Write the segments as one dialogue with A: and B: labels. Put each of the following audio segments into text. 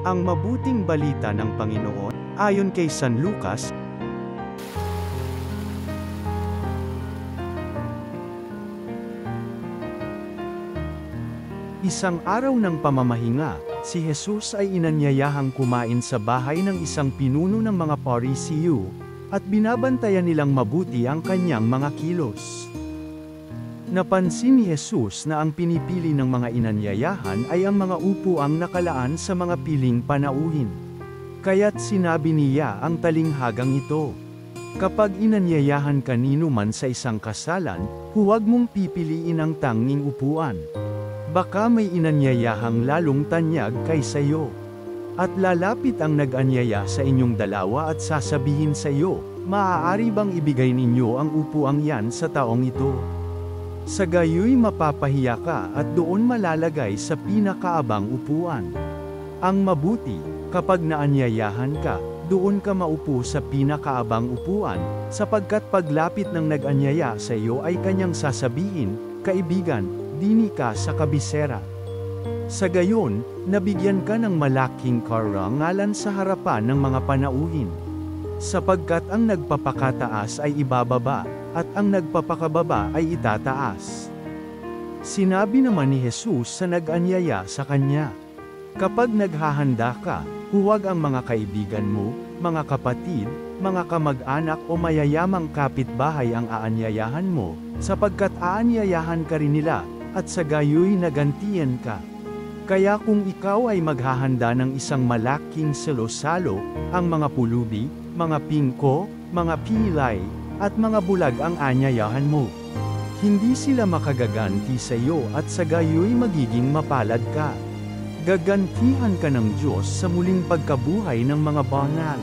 A: Ang mabuting balita ng Panginoon, ayon kay San Lucas. Isang araw ng pamamahinga, si Jesus ay inanyayahang kumain sa bahay ng isang pinuno ng mga Parisiyo, at binabantayan nilang mabuti ang kanyang mga kilos. Napansin ni Jesus na ang pinipili ng mga inanyayahan ay ang mga upuang nakalaan sa mga piling panauhin. Kaya't sinabi niya ang talinghagang ito. Kapag inanyayahan kanino man sa isang kasalan, huwag mong pipiliin ang tanging upuan. Baka may inanyayahang lalong tanyag kaysa iyo. At lalapit ang nag-anyaya sa inyong dalawa at sasabihin sa iyo, maaari bang ibigay ninyo ang upuang yan sa taong ito? Sa gayoy mapapahiya ka at doon malalagay sa pinakaabang upuan. Ang mabuti, kapag naanyayahan ka, doon ka maupo sa pinakaabang upuan, sapagkat paglapit ng nag-anyaya sa iyo ay kanyang sasabihin, kaibigan, dini ka sa kabisera. Sa gayon, nabigyan ka ng malaking karangalan sa harapan ng mga panauhin. Sapagkat ang nagpapakataas ay ibababa, at ang nagpapakababa ay itataas. Sinabi naman ni Jesus sa nag-anyaya sa kanya, kapag naghahanda ka, huwag ang mga kaibigan mo, mga kapatid, mga kamag-anak o mayayamang kapitbahay ang aanyayahan mo, sapagkat aanyayahan ka rin nila, at sa gayoy nagantian ka. Kaya kung ikaw ay maghahanda ng isang malaking salo-salo, ang mga pulubi, mga pingko, mga pilay, at mga bulag ang anyayahan mo. Hindi sila makagaganti sa iyo at sa gayoy magiging mapalad ka. Gagantihan ka ng Diyos sa muling pagkabuhay ng mga banal.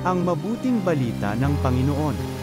A: Ang mabuting balita ng Panginoon.